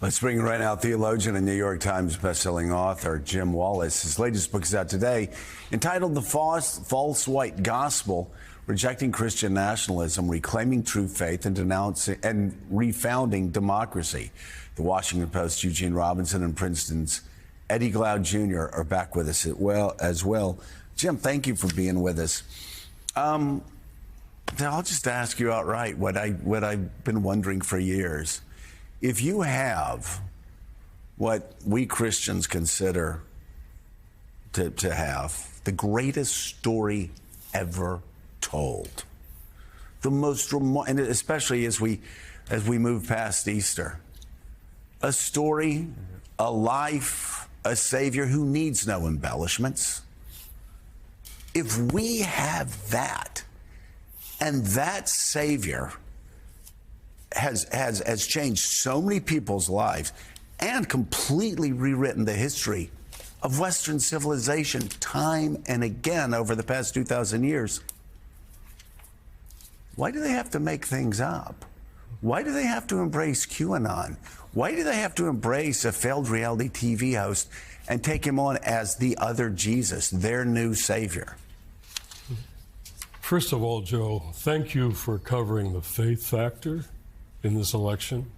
Let's bring in right now theologian and New York Times bestselling author Jim Wallis. His latest book is out today, entitled The False White Gospel, Rejecting Christian Nationalism, Reclaiming True Faith, and Denouncing and Refounding Democracy. The Washington Post's Eugene Robinson and Princeton's Eddie Glaude Jr. are back with us as well. Jim, thank you for being with us. I'll just ask you outright what I've been wondering for years. If you have what we Christians consider to have the greatest story ever told, the most and especially as we move past Easter, a story, a life, a Savior who needs no embellishments. If we have that, and that Savior has changed so many people's lives and completely rewritten the history of Western civilization time and again over the past 2,000 years, why do they have to make things up? Why do they have to embrace QAnon? Why do they have to embrace a failed reality TV host and take him on as the other Jesus, their new Savior? First of all, Joe, thank you for covering the faith factor in this election.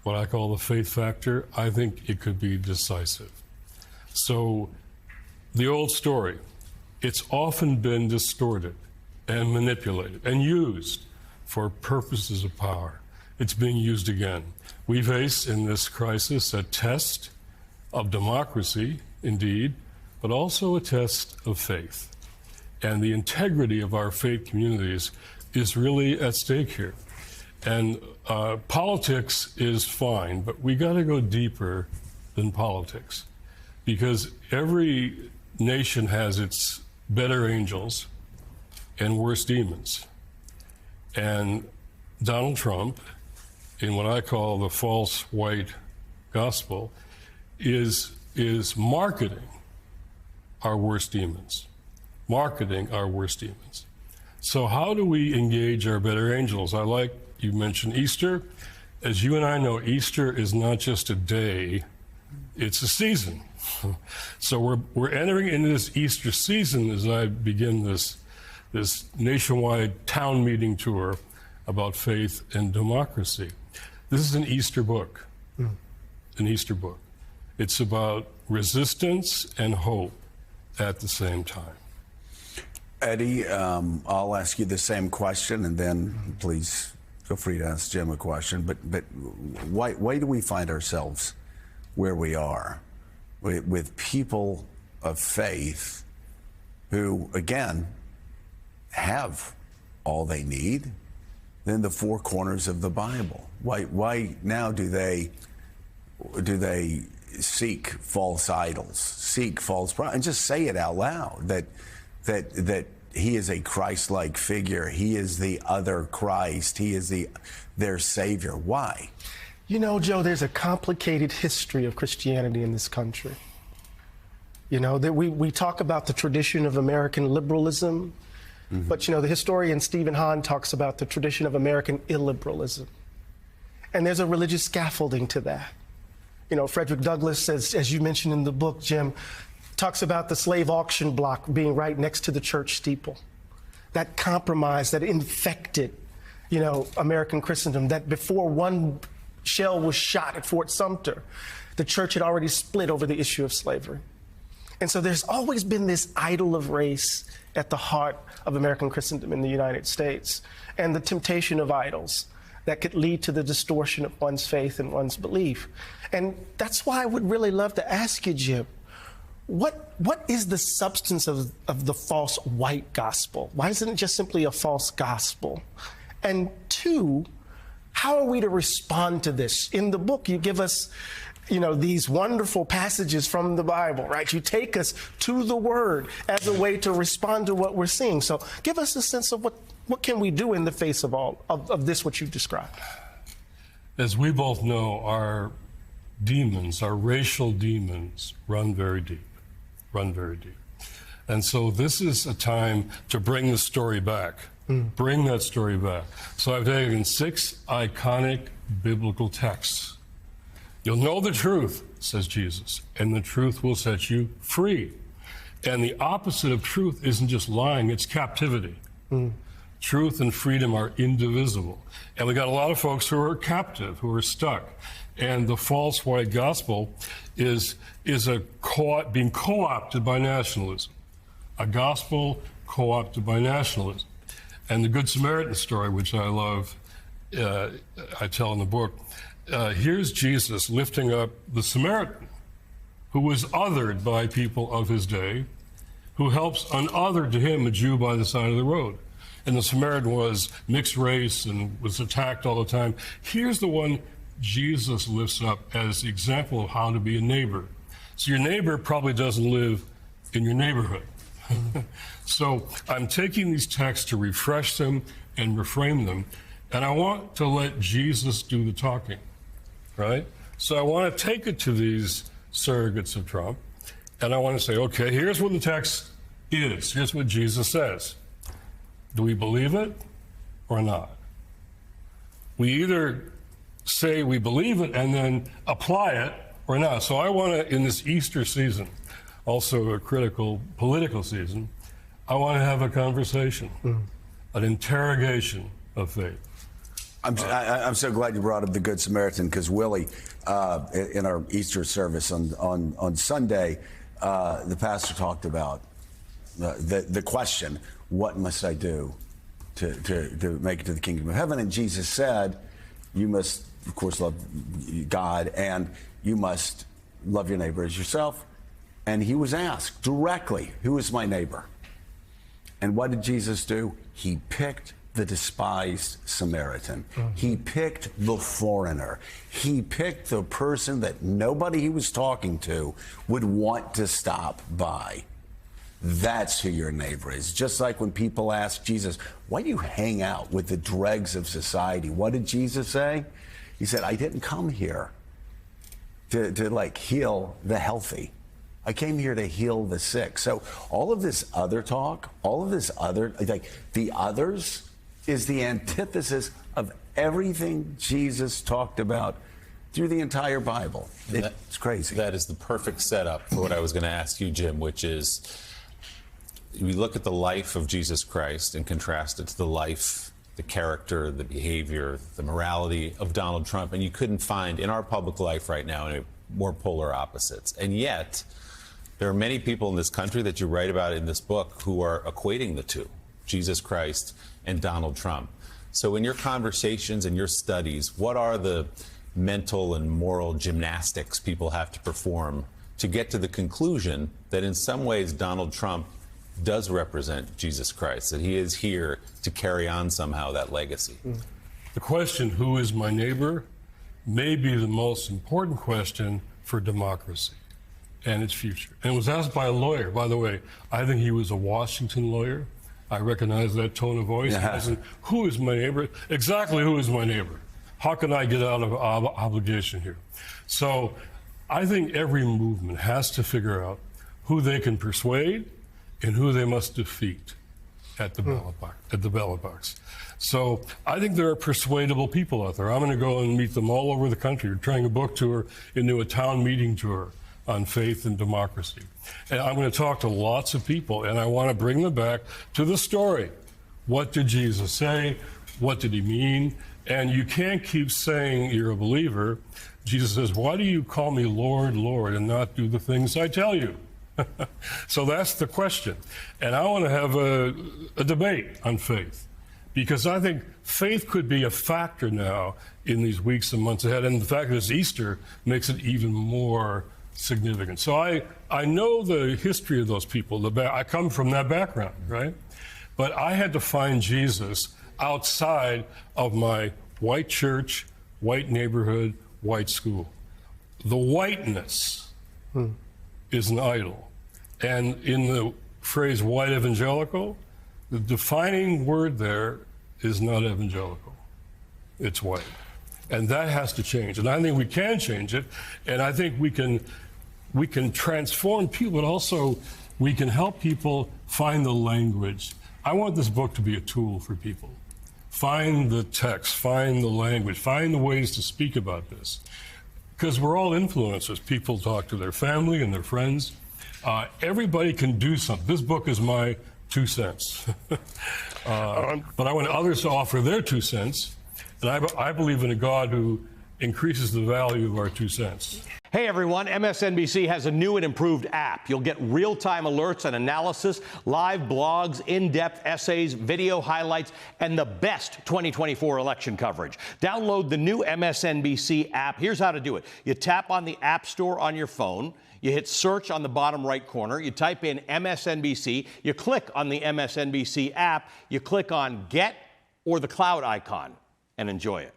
What I call the faith factor, I think it could be decisive. So the old story, it's often been distorted and manipulated and used for purposes of power. It's being used again. We face in this crisis a test of democracy, indeed, but also a test of faith. And the integrity of our faith communities is really at stake here. And politics is fine, but we got to go deeper than politics, because every nation has its better angels and worse demons. And Donald Trump, in what I call the false white gospel, is marketing our worst demons. Marketing our worst demons. So how do we engage our better angels? I like you mentioned Easter. As you and I know, Easter is not just a day, it's a season. So we're entering into this Easter season as I begin this nationwide town meeting tour about faith and democracy. This is an Easter book, an Easter book. It's about resistance and hope at the same time. Eddie, I'll ask you the same question, and then please feel free to ask Jim a question. But why do we find ourselves where we are with people of faith who, again, have all they need in the four corners of the Bible? Why now do they seek false idols, seek false prophets, and just say it out loud that he is a Christ-like figure. He is the other Christ. He is their Savior. Why? You know, Joe, there's a complicated history of Christianity in this country. You know, that we talk about the tradition of American liberalism, but, you know, the historian Stephen Hahn talks about the tradition of American illiberalism. And there's a religious scaffolding to that. You know, Frederick Douglass, as you mentioned in the book, Jim, talks about the slave auction block being right next to the church steeple. That compromise that infected, you know, American Christendom, that before one shell was shot at Fort Sumter, the church had already split over the issue of slavery. And so there's always been this idol of race at the heart of American Christendom in the United States, and the temptation of idols that could lead to the distortion of one's faith and one's belief. And that's why I would really love to ask you, Jim, what is the substance of the false white gospel? Why isn't it just simply a false gospel? And two, how are we to respond to this? In the book, you give us, you know, these wonderful passages from the Bible, right? You take us to the Word as a way to respond to what we're seeing. So give us a sense of what can we do in the face of all of this, what you've described? As we both know, our demons, our racial demons, run very deep. And so this is a time to bring the story back. Bring that story back. So I've taken 6 iconic biblical texts You'll know the truth, says Jesus, and the truth will set you free. And the opposite of truth isn't just lying, it's captivity. Truth and freedom are indivisible. And we got a lot of folks who are captive, who are stuck. And the false white gospel is being co-opted by nationalism. A gospel co-opted by nationalism. And the Good Samaritan story, which I love, I tell in the book, here's Jesus lifting up the Samaritan, who was othered by people of his day, who helps unothered to him, a Jew by the side of the road. And the Samaritan was mixed race and was attacked all the time. Here's the one Jesus lifts up as the example of how to be a neighbor. So your neighbor probably doesn't live in your neighborhood. So I'm taking these texts to refresh them and reframe them, and I want to let Jesus do the talking, right? So I want to take it to these surrogates of Trump, and I want to say, okay, here's what the text is. Here's what Jesus says. Do we believe it or not? We either say we believe it and then apply it or not. So I want to, in this Easter season, also a critical political season, I want to have a conversation, an interrogation of faith. I'm so glad you brought up the Good Samaritan, because Willie, in our Easter service on Sunday, the pastor talked about the question, what must I do to make it to the kingdom of heaven? And Jesus said, you must, of course, love God, and you must love your neighbor as yourself. And he was asked directly, who is my neighbor? And what did Jesus do? He picked the despised Samaritan. He picked the foreigner. He picked the person that nobody he was talking to would want to stop by. That's who your neighbor is. Just like when people ask Jesus, why do you hang out with the dregs of society? What did Jesus say? He said, I didn't come here to like heal the healthy. I came here to heal the sick. So all of this other talk, all of this other, like the others is the antithesis of everything Jesus talked about through the entire Bible. It's crazy. That is the perfect setup for what I was going to ask you, Jim, which is, we look at the life of Jesus Christ and contrast it to the life, the character, the behavior, the morality of Donald Trump, and you couldn't find in our public life right now any more polar opposites. And yet, there are many people in this country that you write about in this book who are equating the two, Jesus Christ and Donald Trump. So in your conversations and your studies, what are the mental and moral gymnastics people have to perform to get to the conclusion that in some ways Donald Trump does represent Jesus Christ, that he is here to carry on somehow that legacy? The question, who is my neighbor, may be the most important question for democracy and its future. And it was asked by a lawyer, by the way. I think he was a Washington lawyer. I recognize that tone of voice. Yeah. I said, who is my neighbor? Exactly who is my neighbor? How can I get out of obligation here? So I think every movement has to figure out who they can persuade and who they must defeat at the ballot box. So I think there are persuadable people out there. I'm going to go and meet them all over the country. We're trying a book tour into a town meeting tour on faith and democracy. And I'm going to talk to lots of people, and I want to bring them back to the story. What did Jesus say? What did he mean? And you can't keep saying you're a believer. Jesus says, why do you call me Lord, Lord, and not do the things I tell you? So that's the question. And I want to have a debate on faith, because I think faith could be a factor now in these weeks and months ahead. And the fact that it's Easter makes it even more significant. So I know the history of those people. I come from that background, right? But I had to find Jesus outside of my white church, white neighborhood, white school. The whiteness is an idol. And in the phrase white evangelical, the defining word there is not evangelical. It's white. And that has to change. And I think we can change it. And I think we can transform people, but also we can help people find the language. I want this book to be a tool for people. Find the text, find the language, find the ways to speak about this. because we're all influencers. People talk to their family and their friends. Everybody can do something. This book is my 2 cents. But I want others to offer their 2 cents. And I believe in a God who increases the value of our 2 cents. Hey everyone, MSNBC has a new and improved app. You'll get real-time alerts and analysis, live blogs, in-depth essays, video highlights, and the best 2024 election coverage. Download the new MSNBC app. Here's how to do it. You tap on the App Store on your phone. You hit search on the bottom right corner. You type in MSNBC. You click on the MSNBC app. You click on Get or the cloud icon and enjoy it.